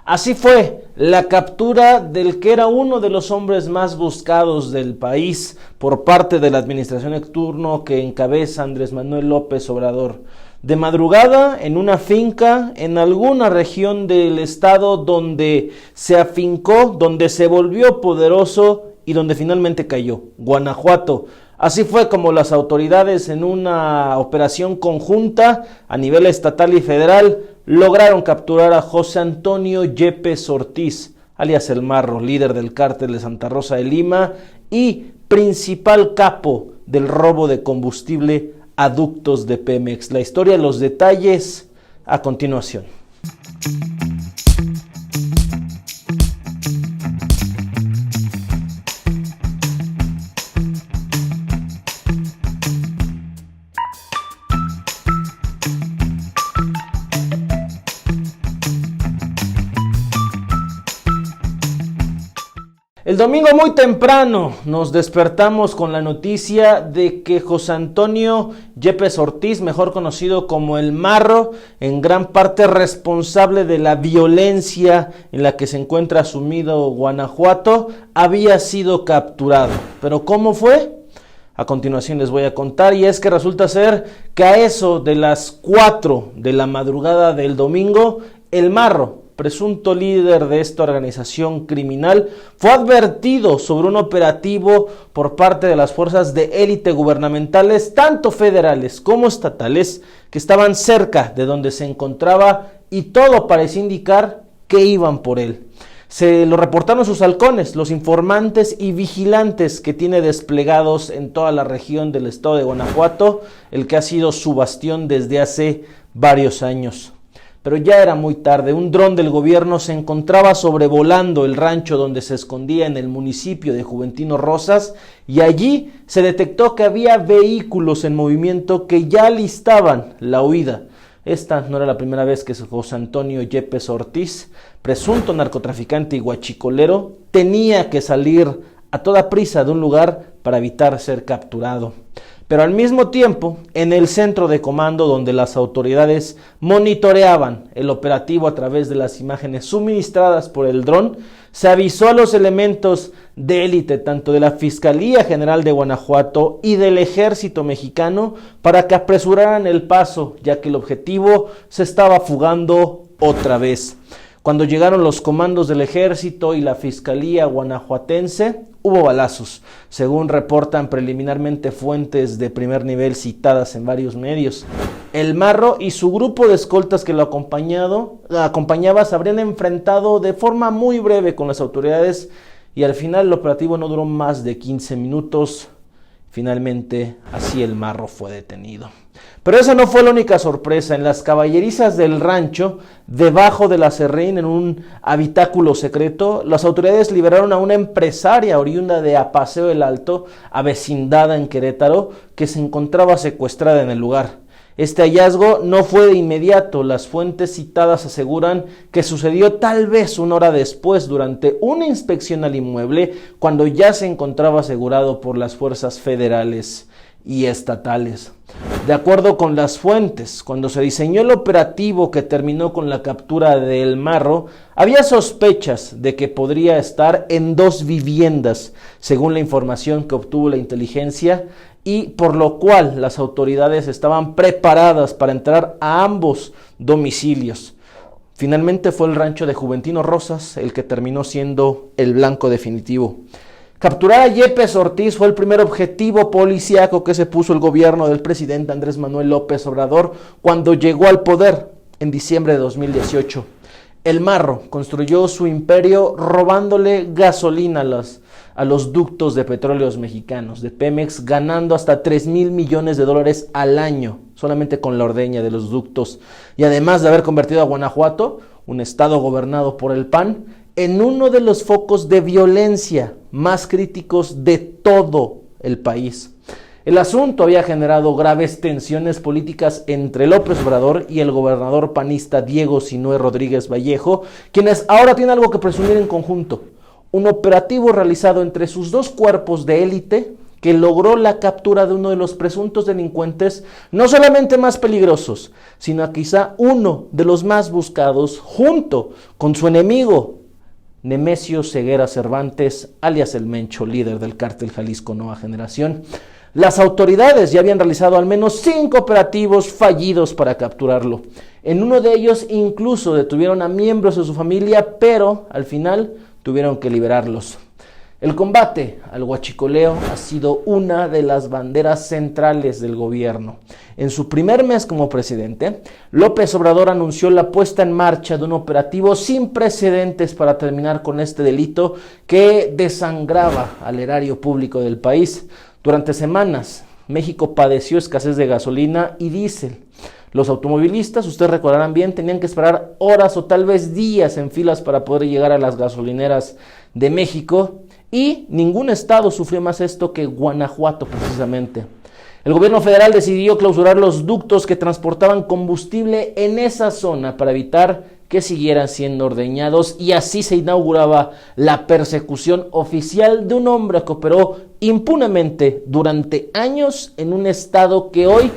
Así fue la captura del que era uno de los hombres más buscados del país por parte de la administración en turno que encabeza Andrés Manuel López Obrador. De madrugada, en una finca, en alguna región del estado donde se afincó, donde se volvió poderoso y donde finalmente cayó, Guanajuato. Así fue como las autoridades, en una operación conjunta a nivel estatal y federal, lograron capturar a José Antonio Yepes Ortiz, alias El Marro, líder del cártel de Santa Rosa de Lima y principal capo del robo de combustible a ductos de Pemex. La historia, los detalles a continuación. El domingo muy temprano nos despertamos con la noticia de que José Antonio Yepes Ortiz, mejor conocido como El Marro, en gran parte responsable de la violencia en la que se encuentra sumido Guanajuato, había sido capturado. ¿Pero cómo fue? A continuación les voy a contar, y es que resulta ser que a eso de las 4 de la madrugada del domingo, El Marro, presunto líder de esta organización criminal, fue advertido sobre un operativo por parte de las fuerzas de élite gubernamentales, tanto federales como estatales, que estaban cerca de donde se encontraba, y todo parecía indicar que iban por él. Se lo reportaron sus halcones, los informantes y vigilantes que tiene desplegados en toda la región del estado de Guanajuato, el que ha sido su bastión desde hace varios años. Pero ya era muy tarde. Un dron del gobierno se encontraba sobrevolando el rancho donde se escondía en el municipio de Juventino Rosas, y allí se detectó que había vehículos en movimiento que ya alistaban la huida. Esta no era la primera vez que José Antonio Yepes Ortiz, presunto narcotraficante y guachicolero, tenía que salir a toda prisa de un lugar para evitar ser capturado. Pero al mismo tiempo, en el centro de comando donde las autoridades monitoreaban el operativo a través de las imágenes suministradas por el dron, se avisó a los elementos de élite, tanto de la Fiscalía General de Guanajuato y del Ejército Mexicano, para que apresuraran el paso, ya que el objetivo se estaba fugando otra vez. Cuando llegaron los comandos del ejército y la fiscalía guanajuatense, hubo balazos, según reportan preliminarmente fuentes de primer nivel citadas en varios medios. El Marro y su grupo de escoltas que lo acompañaba se habrían enfrentado de forma muy breve con las autoridades, y al final el operativo no duró más de 15 minutos. Finalmente, así El Marro fue detenido. Pero esa no fue la única sorpresa. En las caballerizas del rancho, debajo del aserrín, en un habitáculo secreto, las autoridades liberaron a una empresaria oriunda de Apaseo del Alto, avecindada en Querétaro, que se encontraba secuestrada en el lugar. Este hallazgo no fue de inmediato. Las fuentes citadas aseguran que sucedió tal vez una hora después, durante una inspección al inmueble, cuando ya se encontraba asegurado por las fuerzas federales y estatales. De acuerdo con las fuentes, cuando se diseñó el operativo que terminó con la captura de El Marro, había sospechas de que podría estar en 2 viviendas, según la información que obtuvo la inteligencia, y por lo cual las autoridades estaban preparadas para entrar a ambos domicilios. Finalmente fue el rancho de Juventino Rosas el que terminó siendo el blanco definitivo. Capturar a Yepes Ortiz fue el primer objetivo policíaco que se puso el gobierno del presidente Andrés Manuel López Obrador cuando llegó al poder en diciembre de 2018. El Marro construyó su imperio robándole gasolina a los ductos de petróleos mexicanos, de Pemex, ganando hasta $3,000 millones al año, solamente con la ordeña de los ductos. Y además de haber convertido a Guanajuato, un estado gobernado por el PAN, en uno de los focos de violencia más críticos de todo el país. El asunto había generado graves tensiones políticas entre López Obrador y el gobernador panista Diego Sinúe Rodríguez Vallejo, quienes ahora tienen algo que presumir en conjunto: un operativo realizado entre sus dos cuerpos de élite que logró la captura de uno de los presuntos delincuentes, no solamente más peligrosos, sino quizá uno de los más buscados, junto con su enemigo, Nemesio Ceguera Cervantes, alias El Mencho, líder del cártel Jalisco Nueva Generación. Las autoridades ya habían realizado al menos 5 operativos fallidos para capturarlo. En uno de ellos incluso detuvieron a miembros de su familia, pero al final tuvieron que liberarlos. El combate al huachicoleo ha sido una de las banderas centrales del gobierno. En su primer mes como presidente, López Obrador anunció la puesta en marcha de un operativo sin precedentes para terminar con este delito que desangraba al erario público del país. Durante semanas, México padeció escasez de gasolina y diésel. Los automovilistas, ustedes recordarán bien, tenían que esperar horas o tal vez días en filas para poder llegar a las gasolineras de México, y ningún estado sufrió más esto que Guanajuato precisamente. El gobierno federal decidió clausurar los ductos que transportaban combustible en esa zona para evitar que siguieran siendo ordeñados, y así se inauguraba la persecución oficial de un hombre que operó impunemente durante años en un estado que hoy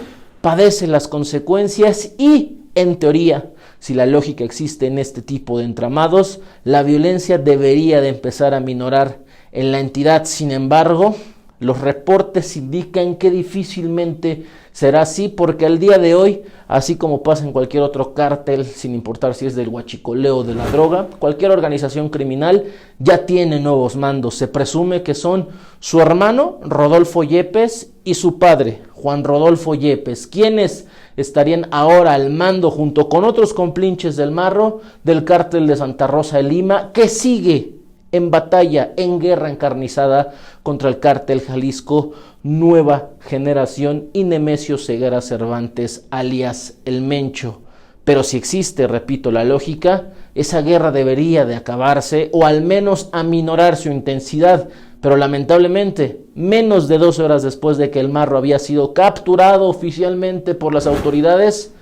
padece las consecuencias y, en teoría, si la lógica existe en este tipo de entramados, la violencia debería de empezar a minorar en la entidad. Sin embargo, los reportes indican que difícilmente será así, porque al día de hoy, así como pasa en cualquier otro cártel, sin importar si es del huachicoleo o de la droga, cualquier organización criminal ya tiene nuevos mandos. Se presume que son su hermano Rodolfo Yepes y su padre Juan Rodolfo Yepes, quienes estarían ahora al mando junto con otros compinches del Marro del cártel de Santa Rosa de Lima, que sigue en batalla, en guerra encarnizada contra el cártel Jalisco Nueva Generación y Nemesio Ceguera Cervantes, alias El Mencho. Pero si existe, repito, la lógica, esa guerra debería de acabarse o al menos aminorar su intensidad. Pero lamentablemente, menos de 12 horas después de que el Marro había sido capturado oficialmente por las autoridades,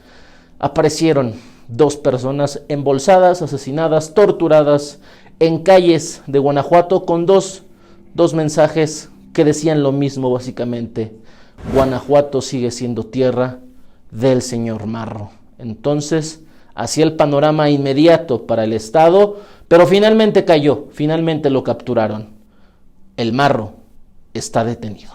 aparecieron 2 personas embolsadas, asesinadas, torturadas en calles de Guanajuato con dos mensajes que decían lo mismo básicamente: Guanajuato sigue siendo tierra del señor Marro. Entonces, hacía el panorama inmediato para el Estado, pero finalmente cayó, finalmente lo capturaron. El Marro está detenido.